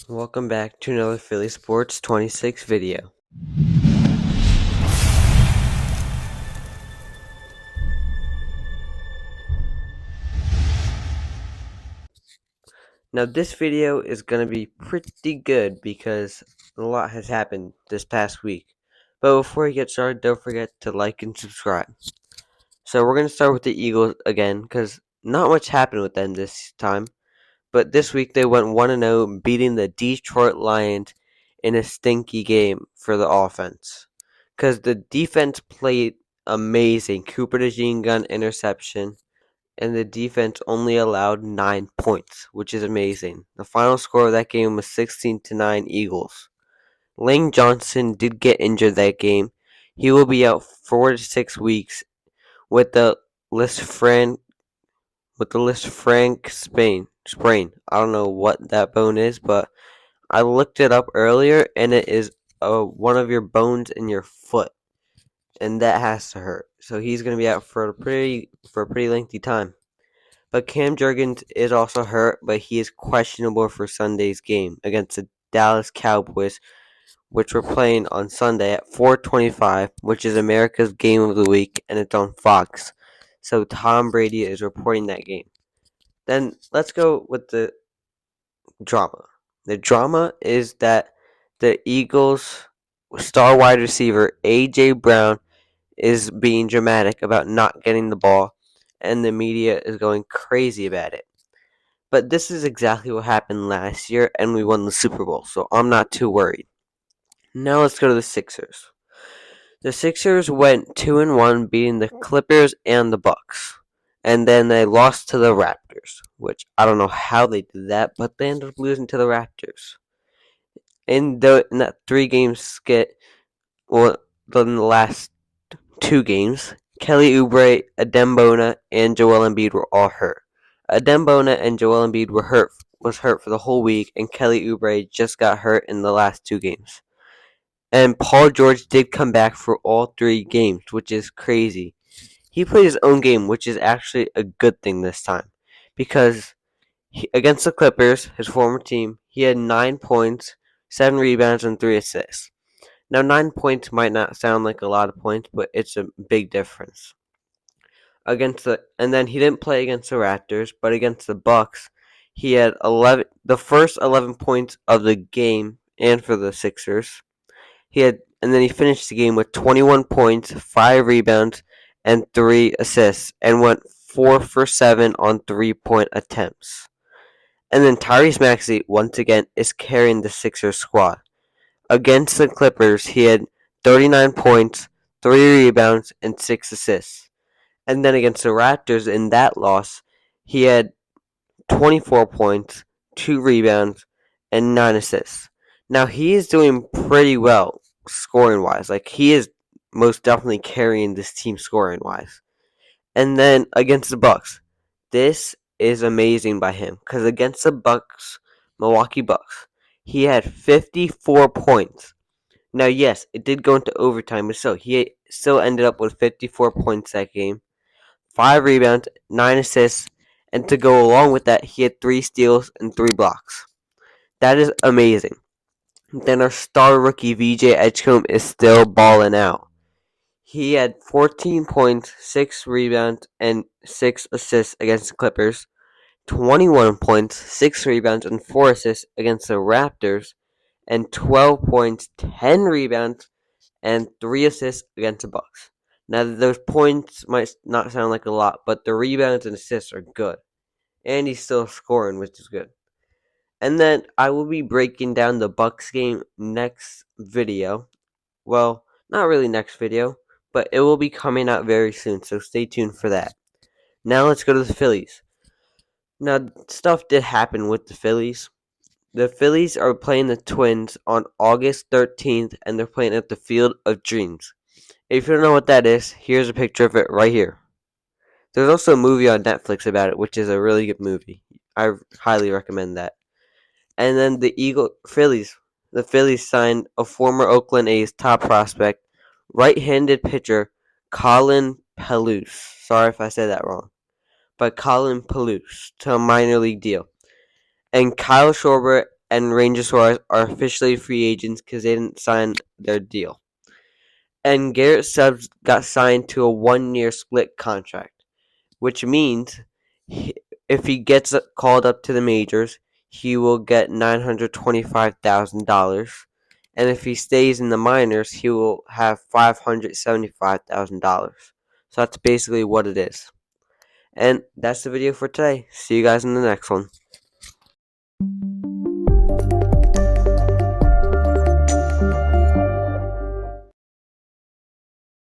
Welcome back to another Philly Sports 26 video. Now this video is going to be pretty good because a lot has happened this past week. But before we get started, don't forget to like and subscribe. So we're going to start with the Eagles again because not much happened with them this time. But this week they went 1-0, beating the Detroit Lions in a stinky game for the offense. Because the defense played amazing. Cooper DeJean gun interception, and the defense only allowed 9 points, which is amazing. The final score of that game was 16-9 Eagles. Lane Johnson did get injured that game. He will be out 4 to 6 weeks with the Lisfranc sprain. I don't know what that bone is, but I looked it up earlier, and it is one of your bones in your foot, and that has to hurt. So he's going to be out for a pretty lengthy time. But Cam Jurgens is also hurt, but he is questionable for Sunday's game against the Dallas Cowboys, which we're playing on Sunday at 4:25, which is America's game of the week, and it's on Fox. So Tom Brady is reporting that game. Then let's go with the drama. The drama is that the Eagles' star wide receiver, A.J. Brown, is being dramatic about not getting the ball, and the media is going crazy about it. But this is exactly what happened last year, and we won the Super Bowl, so I'm not too worried. Now let's go to the Sixers. The Sixers went 2-1, beating the Clippers and the Bucks. And then they lost to the Raptors, which I don't know how they did that, but they ended up losing to the Raptors. In that 3-game skit, well, in the last 2 games, Kelly Oubre, Adem Bona, and Joel Embiid were all hurt. Adem Bona and Joel Embiid was hurt for the whole week, and Kelly Oubre just got hurt in the last 2 games. And Paul George did come back for all 3 games, which is crazy. He played his own game, which is actually a good thing this time, because against the Clippers, his former team, he had 9 points, 7 rebounds, and 3 assists. Now, 9 points might not sound like a lot of points, but it's a big difference. And then he didn't play against the Raptors, but against the Bucks, he had the first 11 points of the game, and for the Sixers, and then he finished the game with 21 points, 5 rebounds, and 3 assists, and went 4 for 7 on 3-point attempts. And then Tyrese Maxey once again is carrying the Sixers squad. Against the Clippers, he had 39 points, 3 rebounds, and 6 assists. And then against the Raptors in that loss, he had 24 points, 2 rebounds, and 9 assists. Now he is doing pretty well scoring wise. Like, he is most definitely carrying this team scoring wise. And then against the Bucks, this is amazing by him, because against the Milwaukee Bucks, he had 54 points. Now, yes, it did go into overtime, but still, he still ended up with 54 points that game, 5 rebounds, 9 assists, and to go along with that, he had 3 steals and 3 blocks. That is amazing. Then our star rookie VJ Edgecombe is still balling out. He had 14 points, 6 rebounds, and 6 assists against the Clippers, 21 points, 6 rebounds, and 4 assists against the Raptors, and 12 points, 10 rebounds, and 3 assists against the Bucks. Now, those points might not sound like a lot, but the rebounds and assists are good. And he's still scoring, which is good. And then I will be breaking down the Bucks game next video. Well, not really next video, but it will be coming out very soon, so stay tuned for that. Now let's go to the Phillies. Now, stuff did happen with the Phillies. The Phillies are playing the Twins on August 13th, and they're playing at the Field of Dreams. If you don't know what that is, here's a picture of it right here. There's also a movie on Netflix about it, which is a really good movie. I highly recommend that. And then the Phillies signed a former Oakland A's top prospect, right-handed pitcher Colin Peluse. Sorry if I said that wrong, but Colin Peluse to a minor league deal. And Kyle Schwarber and Ranger Suarez are officially free agents because they didn't sign their deal. And Garrett Stubbs got signed to a 1-year split contract, which means if he gets called up to the majors, he will get $925,000, and if he stays in the minors, he will have $575,000. So that's basically what it is. And that's the video for today. See you guys in the next one.